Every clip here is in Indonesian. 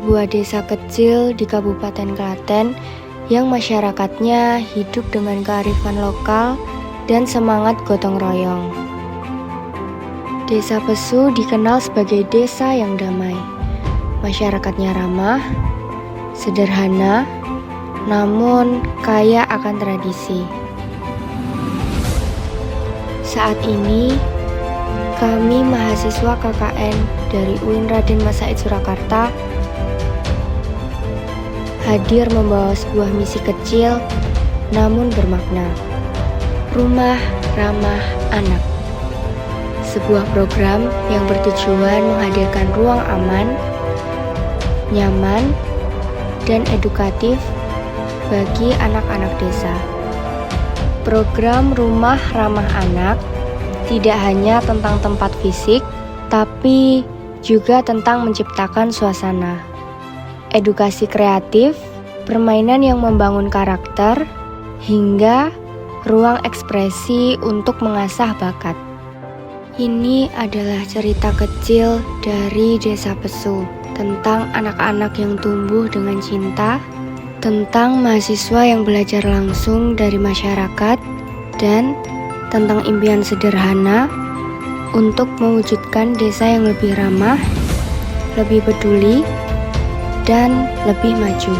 sebuah desa kecil di Kabupaten Klaten yang masyarakatnya hidup dengan kearifan lokal dan semangat gotong royong. Desa Pesu dikenal sebagai desa yang damai. Masyarakatnya ramah, sederhana, namun kaya akan tradisi. Saat ini, kami mahasiswa KKN dari UIN Raden Mas Said Surakarta hadir membawa sebuah misi kecil namun bermakna. Rumah Ramah Anak. Sebuah program yang bertujuan menghadirkan ruang aman, nyaman, dan edukatif bagi anak-anak desa. Program Rumah Ramah Anak tidak hanya tentang tempat fisik, tapi juga tentang menciptakan suasana. Edukasi kreatif, permainan yang membangun karakter, hingga ruang ekspresi untuk mengasah bakat. Ini adalah cerita kecil dari Desa Pesu, tentang anak-anak yang tumbuh dengan cinta, tentang mahasiswa yang belajar langsung dari masyarakat, dan tentang impian sederhana untuk mewujudkan desa yang lebih ramah, lebih peduli, dan lebih maju.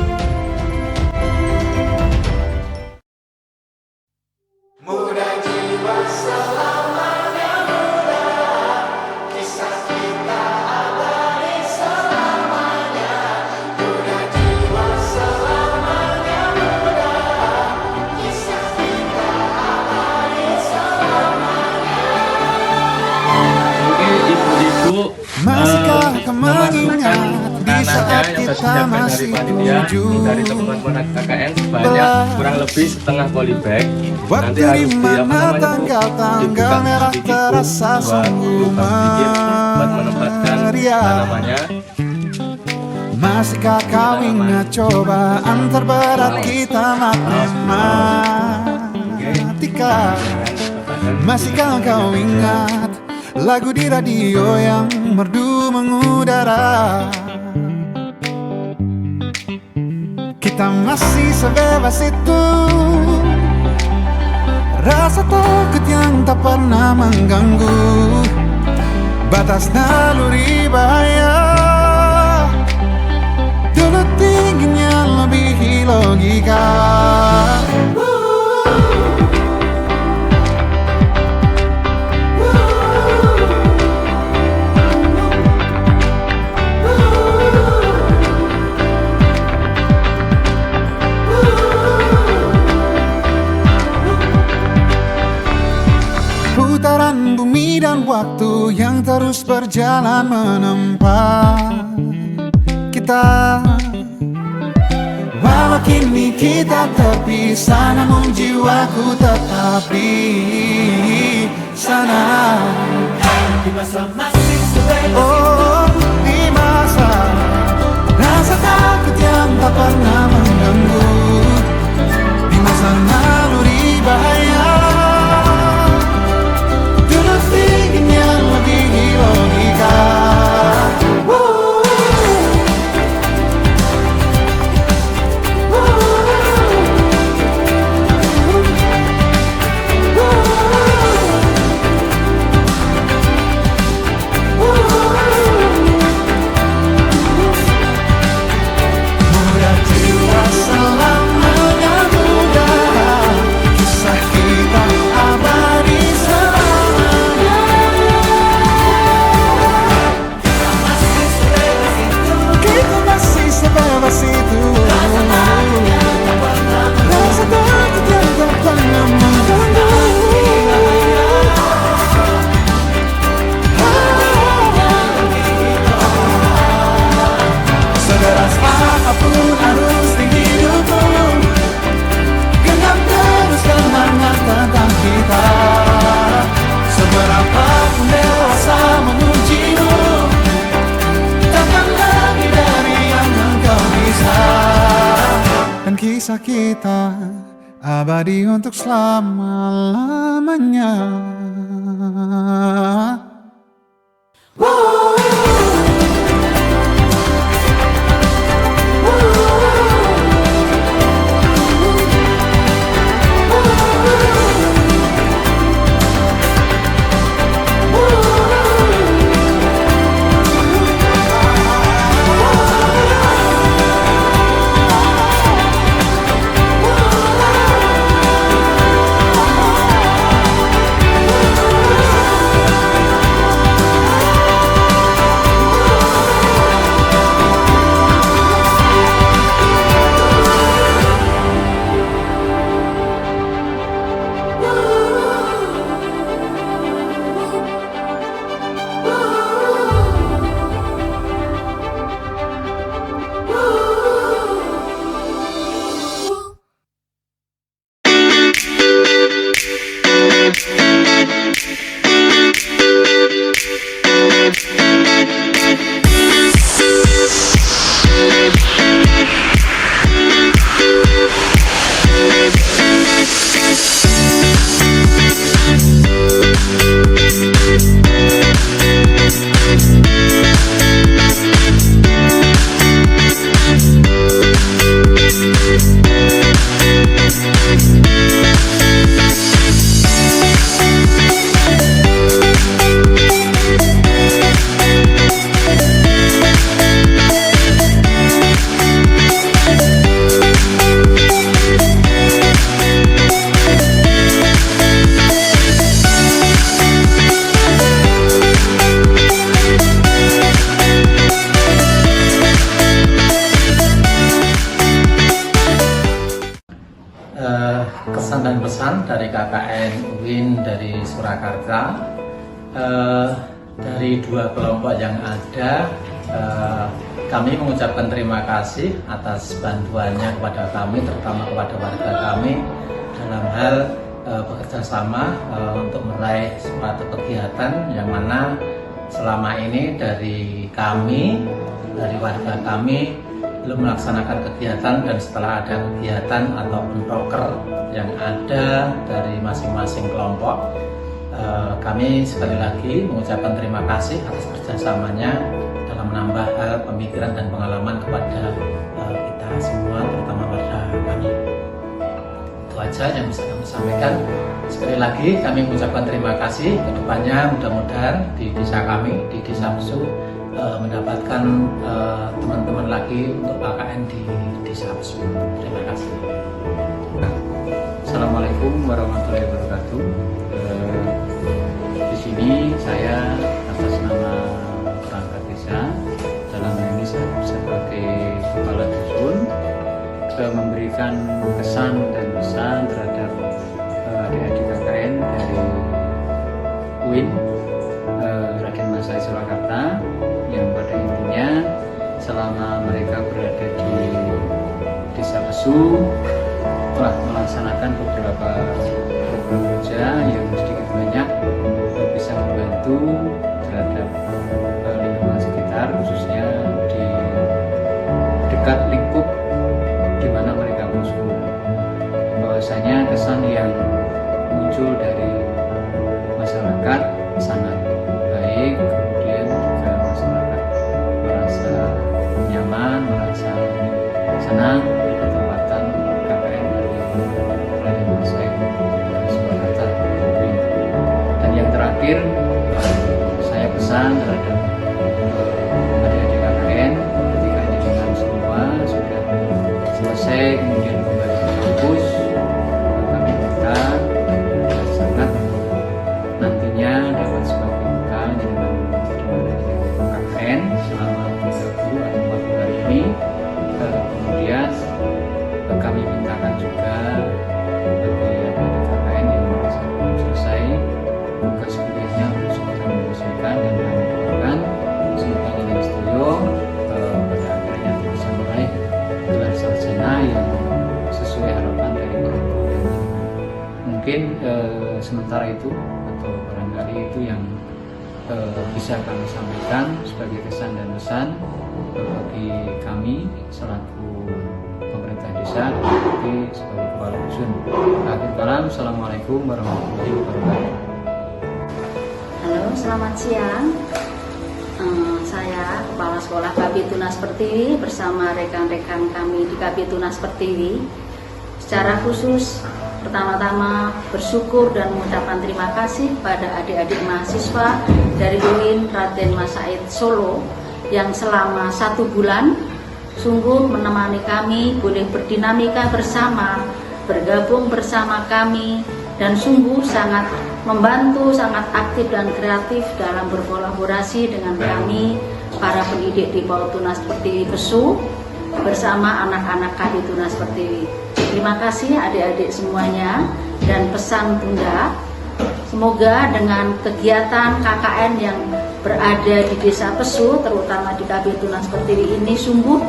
Masihkah kau mengingat di saat kita masih tujuh dari teman-teman KKN sebanyak kurang lebih setengah polybag. Waktu dimana tanggal-tanggal merah terasa sungguh meriah. Masihkah kau ingat cobaan terberat kita matematika? Masihkah kau ingat lagu di radio yang merdu mengudara? Kita masih sebebas itu, rasa takut yang tak pernah mengganggu batas naluri bahaya. Dulu tingginya lebih logika. Putaran bumi dan waktu yang terus berjalan menempa kita. Walau kini kita terpisah, namun jiwaku tetap di sana. Di masa masih sebebas itu, di masa rasa takut yang tak pernah mengganggu, di masa naluri bahaya. Kisah kita abadi untuk selama-lamanya. kesan dan pesan dari KKN UIN dari Surakarta. Dari dua kelompok yang ada, kami mengucapkan terima kasih atas bantuannya kepada kami, terutama kepada warga kami dalam hal bekerja sama untuk meraih suatu kegiatan yang mana selama ini dari kami, dari warga kami belum melaksanakan kegiatan, dan setelah ada kegiatan ataupun proker yang ada dari masing-masing kelompok, kami sekali lagi mengucapkan terima kasih atas kerjasamanya dalam menambah hal pemikiran dan pengalaman kepada kita semua, terutama warga kami. Itu aja yang bisa kami sampaikan. Sekali lagi kami mengucapkan terima kasih. Kedepannya mudah-mudahan di desa kami, di Desa Besu, mendapatkan teman-teman lagi untuk KKN di Desa Besu. Terima kasih. Assalamualaikum warahmatullahi wabarakatuh. Di sini saya atas nama perangkat desa, dalam hal ini saya sebagai kepala dusun, memberikan kesan dan pesan terhadap adik-adik KKN dari UIN Raden Mas Said Surakarta, yang pada intinya selama mereka berada di Desa Besu telah melaksanakan beberapa program kerja yang sedikit banyak bisa membantu terhadap lingkungan sekitar, khususnya di dekat lingkup di mana mereka bersekolah. Bahwasanya kesan yang muncul dari masyarakat sangat baik, kemudian juga masyarakat merasa nyaman, merasa senang di ketempatan KKN dari Raden Mas Said Surakarta. Dan yang terakhir, saya pesan terhadap adik-adik KKN ketika jenengan semua sudah selesai kemudian kembali ke kampus, kami minta sangat nantinya dapat sebagai bekal jenengan di mana KKN selama 30 atau 40 hari ini. Kemudian kami mintakan juga bagi adik KKN yang merasa belum selesai tugas kuliahnya untuk segera menyelesaikan, dan kami doakan semoga dengan setuju pada akhirnya bisa meraih gelar sarjana yang sesuai harapan dari orang tuanya. Mungkin sementara itu atau barangkali itu yang bisa kami sampaikan sebagai kesan dan pesan bagi kami selaku pemerintah desa, sebagai kepala dusun. Akhir kalam, assalamualaikum warahmatullahi wabarakatuh. Halo, selamat siang. Saya Kepala Sekolah KB Tunas Pertiwi bersama rekan-rekan kami di KB Tunas Pertiwi. Secara khusus, pertama-tama bersyukur dan mengucapkan terima kasih pada adik-adik mahasiswa dari UIN Raden Mas Said Solo yang selama 1 bulan sungguh menemani kami, boleh berdinamika bersama, bergabung bersama kami, dan sungguh sangat membantu, sangat aktif dan kreatif dalam berkolaborasi dengan kami, para pendidik di PAUD Tunas Pertiwi Besu, bersama anak-anak KB Tunas Pertiwi. Terima kasih adik-adik semuanya, dan pesan Bunda, semoga dengan kegiatan KKN yang berada di Desa Besu, terutama di KB Tunas Pertiwi ini, sungguh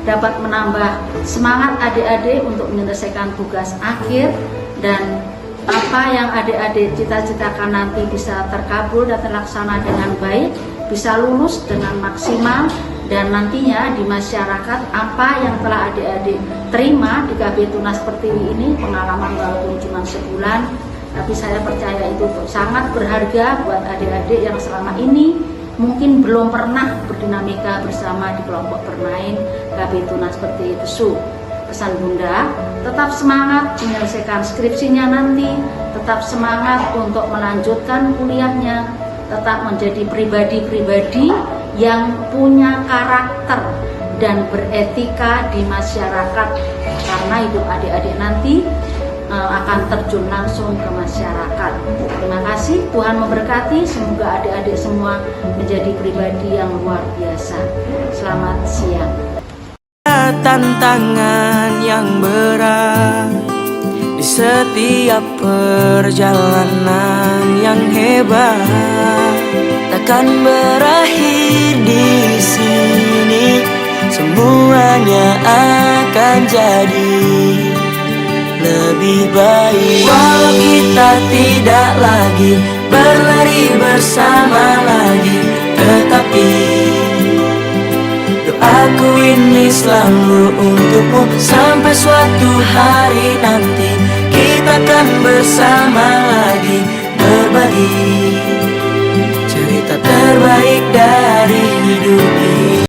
dapat menambah semangat adik-adik untuk menyelesaikan tugas akhir, dan apa yang adik-adik cita-citakan nanti bisa terkabul dan terlaksana dengan baik, bisa lulus dengan maksimal, dan nantinya di masyarakat apa yang telah adik-adik terima di KB Tunas Pertiwi ini, pengalaman walaupun cuma sebulan, tapi saya percaya itu sangat berharga buat adik-adik yang selama ini mungkin belum pernah berdinamika bersama di kelompok bermain KB Tunas Pertiwi Besu. Pesan Bunda, tetap semangat menyelesaikan skripsinya nanti, tetap semangat untuk melanjutkan kuliahnya, tetap menjadi pribadi-pribadi yang punya karakter dan beretika di masyarakat, karena hidup adik-adik nanti akan terjun langsung ke masyarakat. Terima kasih, Tuhan memberkati, semoga adik-adik semua menjadi pribadi yang luar biasa. Selamat siang. Tantangan yang berat di setiap perjalanan yang hebat takkan berakhir di sini. Semuanya akan jadi lebih baik walau kita tidak lagi berlari bersama lagi, tetapi doaku ini selalu untukmu. Sampai suatu hari nanti kita akan bersama lagi, berbagi cerita terbaik dari hidup ini.